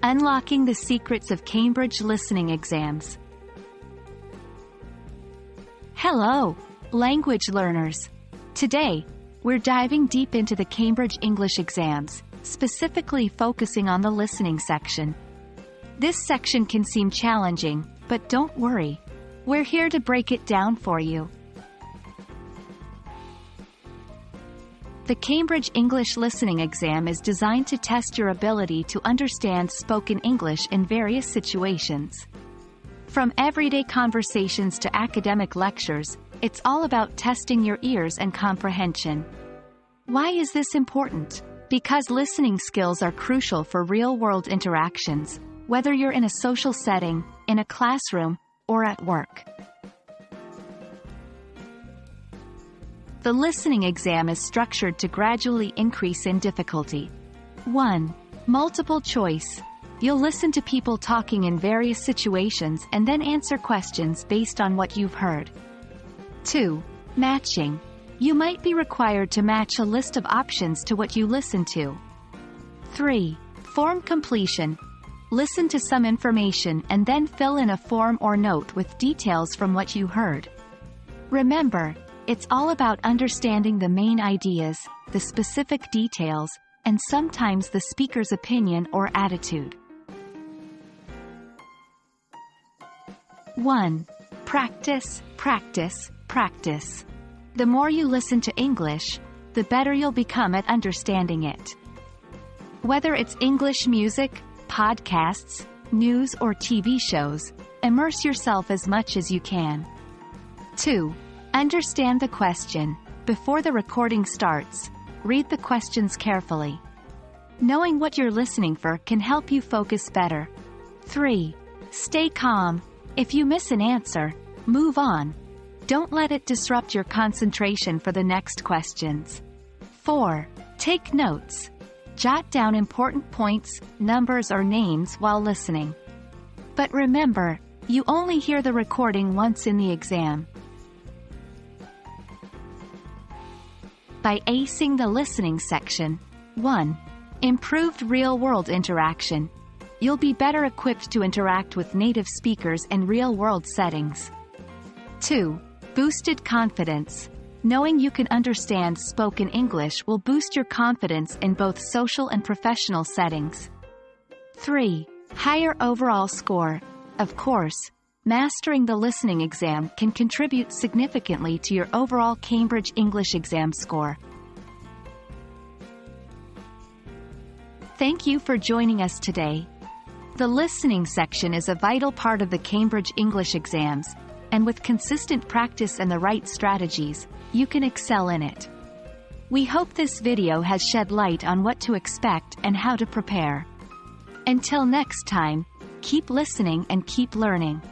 Unlocking the secrets of Cambridge listening exams. Hello, language learners. Today, we're diving deep into the Cambridge English exams, specifically focusing on the listening section. This section can seem challenging, but don't worry. We're here to break it down for you. The Cambridge English listening exam is designed to test your ability to understand spoken English in various situations. From everyday conversations to academic lectures, it's all about testing your ears and comprehension. Why is this important? Because listening skills are crucial for real-world interactions, whether you're in a social setting, in a classroom, or at work. The listening exam is structured to gradually increase in difficulty. 1. Multiple choice. You'll listen to people talking in various situations and then answer questions based on what you've heard. 2. Matching. You might be required to match a list of options to what you listen to. 3. Form completion. Listen to some information and then fill in a form or note with details from what you heard. Remember, it's all about understanding the main ideas, the specific details, and sometimes the speaker's opinion or attitude. 1. Practice, practice, practice. The more you listen to English, the better you'll become at understanding it. Whether it's English music, podcasts, news, or TV shows, immerse yourself as much as you can. 2. Understand the question. Before the recording starts, read the questions carefully. Knowing what you're listening for can help you focus better. 3. Stay calm. If you miss an answer, move on. Don't let it disrupt your concentration for the next questions. 4. Take notes. Jot down important points, numbers, or names while listening. But remember, you only hear the recording once in the exam. By acing the listening section. 1. Improved real-world interaction. You'll be better equipped to interact with native speakers in real-world settings. 2. Boosted confidence. Knowing you can understand spoken English will boost your confidence in both social and professional settings. 3. Higher overall score. Of course, mastering the listening exam can contribute significantly to your overall Cambridge English exam score. Thank you for joining us today. The listening section is a vital part of the Cambridge English exams, and with consistent practice and the right strategies, you can excel in it. We hope this video has shed light on what to expect and how to prepare. Until next time, keep listening and keep learning.